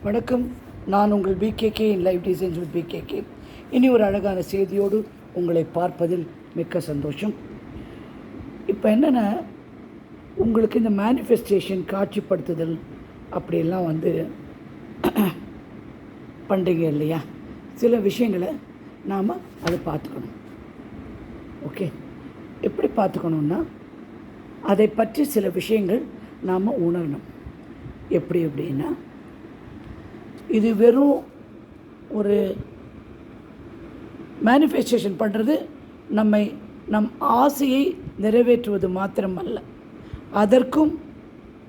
வணக்கம். நான் உங்கள் PKK in life designs with PKK. இனி ஒரு அழகான செய்தியோடு உங்களை பார்ப்பதில் மிக்க சந்தோஷம். இப்போ என்னென்னா, உங்களுக்கு இந்த மேனிஃபெஸ்டேஷன், காட்சிப்படுத்துதல் அப்படியெல்லாம் பண்ணுறீங்க இல்லையா? சில விஷயங்களை நாம் அதை பார்த்துக்கணும். ஓகே, எப்படி பார்த்துக்கணுன்னா, அதை பற்றி சில விஷயங்கள் நாம் உணரணும். எப்படி அப்படின்னா, இது வெறும் ஒரு மேனிஃபெஸ்டேஷன் பண்ணுறது நம் ஆசையை நிறைவேற்றுவது மாத்திரமல்ல, அதற்கும்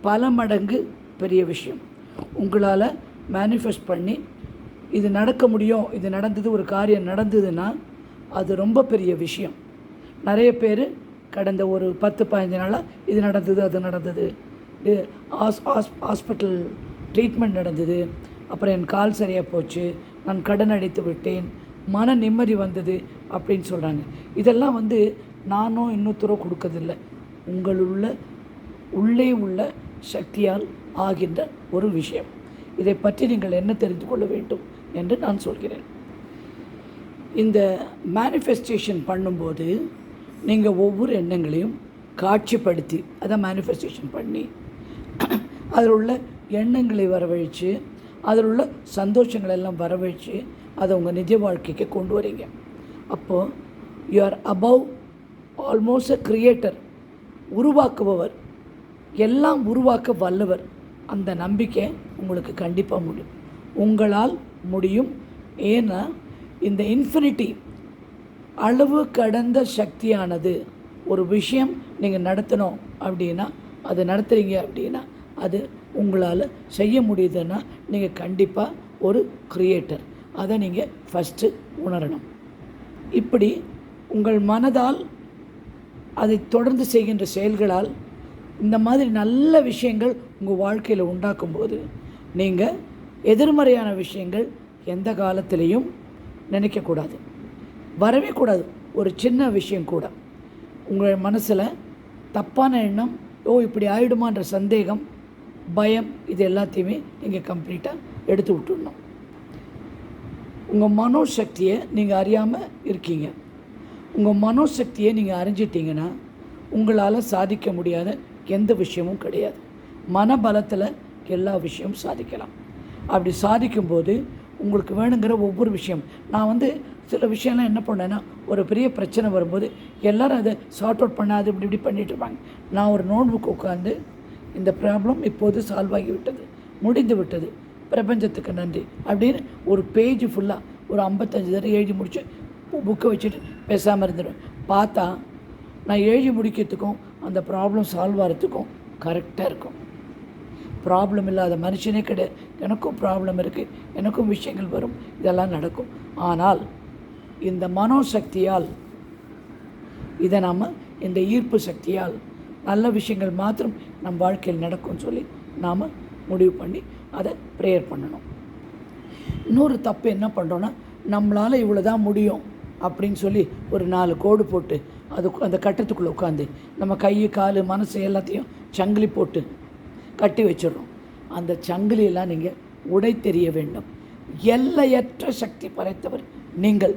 பல மடங்கு பெரிய விஷயம். உங்களால் மேனிஃபெஸ்ட் பண்ணி இது நடக்க முடியும், இது நடந்தது, ஒரு காரியம் நடந்ததுன்னா அது ரொம்ப பெரிய விஷயம். நிறைய பேர் கடந்த ஒரு 10-15 நாளாக இது நடந்தது, அது நடந்தது, ஹாஸ்பிட்டல் ட்ரீட்மெண்ட் நடந்தது, அப்புறம் என் கால் சரியாக போச்சு, நான் கடன் அடைத்து விட்டேன், மன நிம்மதி வந்தது அப்படின்னு சொல்கிறாங்க. இதெல்லாம் நானும் இன்னொருத்தரோ கொடுக்கறதில்லை, உள்ளே உள்ள சக்தியால் ஆகின்ற ஒரு விஷயம். இதை பற்றி நீங்கள் என்ன தெரிந்து கொள்ள வேண்டும் என்று நான் சொல்கிறேன். இந்த மேனிஃபெஸ்டேஷன் பண்ணும்போது நீங்கள் ஒவ்வொரு எண்ணங்களையும் காட்சிப்படுத்தி, அதை மேனிஃபெஸ்டேஷன் பண்ணி, அதில் உள்ள எண்ணங்களை வரவழைச்சு, அதில் உள்ள சந்தோஷங்களெல்லாம் வரவழைச்சு அதை உங்கள் நிஜ வாழ்க்கைக்கு கொண்டு வரீங்க. அப்போது you are above almost a creator, உருவாக்குபவர், எல்லாம் உருவாக்க வல்லவர். அந்த நம்பிக்கை உங்களுக்கு கண்டிப்பாக முடியும், உங்களால் முடியும். ஏன்னா இந்த இன்ஃபினிட்டி, அளவு கடந்த சக்தியானது ஒரு விஷயம் நீங்கள் நடத்தணும் அப்படின்னா, அது நடத்துகிறீங்க அப்படின்னா, அது உங்களால் செய்ய முடியுதுன்னா நீங்கள் கண்டிப்பாக ஒரு கிரியேட்டர். அதை நீங்கள் ஃபஸ்ட்டு உணரணும். இப்படி உங்கள் மனதால், அதை தொடர்ந்து செய்கின்ற செயல்களால் இந்த மாதிரி நல்ல விஷயங்கள் உங்கள் வாழ்க்கையில் உண்டாக்கும்போது, நீங்கள் எதிர்மறையான விஷயங்கள் எந்த காலத்திலையும் நினைக்கக்கூடாது, வரவே கூடாது. ஒரு சின்ன விஷயம் கூட உங்கள் மனசில் தப்பான எண்ணம், இப்படி ஆகிடுமான்ற சந்தேகம், பயம், இது எல்லாத்தையுமே நீங்கள் கம்ப்ளீட்டாக எடுத்து விட்டுடணும். உங்கள் மனோசக்தியை நீங்கள் அறியாமல் இருக்கீங்க. உங்கள் மனோசக்தியை நீங்கள் அறிஞ்சிட்டிங்கன்னா உங்களால் சாதிக்க முடியாத எந்த விஷயமும் கிடையாது. மனபலத்தில் எல்லா விஷயமும் சாதிக்கலாம். அப்படி சாதிக்கும்போது உங்களுக்கு வேணுங்கிற ஒவ்வொரு விஷயம், நான் சில விஷயம்லாம் என்ன பண்ணேன்னா, ஒரு பெரிய பிரச்சனை வரும்போது எல்லோரும் அதை சார்ட் அவுட் பண்ணாது இப்படி பண்ணிகிட்டு இருப்பாங்க. நான் ஒரு நோட் புக் உட்காந்து, இந்த ப்ராப்ளம் இப்போது சால்வ் ஆகிவிட்டது, முடிந்து விட்டது, பிரபஞ்சத்துக்கு நன்றி அப்படின்னு ஒரு பேஜ் ஃபுல்லாக ஒரு 55 தடவை எழுதி முடிச்சு புக்கை வச்சுட்டு பேசாமல் இருந்துடுவேன். பார்த்தா நான் எழுதி முடிக்கிறதுக்கும் அந்த ப்ராப்ளம் சால்வ் ஆகிறதுக்கும் கரெக்டாக இருக்கும். ப்ராப்ளம் இல்லாத மனுஷனே கிடையாது. எனக்கும் ப்ராப்ளம் இருக்குது, எனக்கும் விஷயங்கள் வரும், இதெல்லாம் நடக்கும். ஆனால் இந்த மனோசக்தியால், இதை நாம் இந்த ஈர்ப்பு சக்தியால் நல்ல விஷயங்கள் மாத்திரம் நம் வாழ்க்கையில் நடக்கும்னு சொல்லி நாம் முடிவு பண்ணி அதை ப்ரேயர் பண்ணணும். இன்னொரு தப்பு என்ன பண்ணுறோன்னா, நம்மளால் இவ்வளோ தான் முடியும் அப்படின்னு சொல்லி ஒரு 4 கோடு போட்டு அந்த கட்டத்துக்குள்ளே உட்காந்து நம்ம கை, கால், மனசு எல்லாத்தையும் சங்கிலி போட்டு கட்டி வச்சிடுறோம். அந்த சங்கிலியெல்லாம் நீங்கள் உடை தெரிய வேண்டும். எல்லையற்ற சக்தி படைத்தவர் நீங்கள்.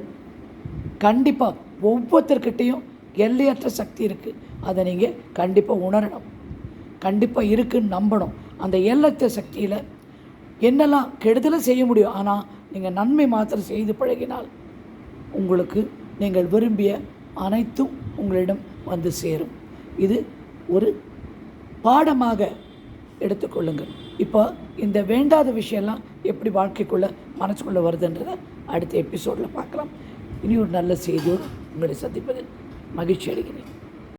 கண்டிப்பாக ஒவ்வொருத்தர்கிட்டையும் எல்லையற்ற சக்தி இருக்குது. அதை நீங்கள் கண்டிப்பாக உணரணும், கண்டிப்பாக இருக்குன்னு நம்பணும். அந்த எல்லையற்ற சக்தியில் என்னெல்லாம் கெடுதலும் செய்ய முடியும், ஆனால் நீங்கள் நன்மை மாத்திரம் செய்து பழகினால் உங்களுக்கு நீங்கள் விரும்பிய அனைத்தும் உங்களிடம் வந்து சேரும். இது ஒரு பாடமாக எடுத்துக்கொள்ளுங்கள். இப்போ இந்த வேண்டாத விஷயம்லாம் எப்படி வாழ்க்கைக்குள்ளே மனசுக்குள்ளே வருதுன்றதை அடுத்த எபிசோடில் பார்க்கலாம். இனி ஒரு நல்ல செய்தியோடு உங்களை சந்திப்பதில் மகிழ்ச்சி அடைகிறேன்.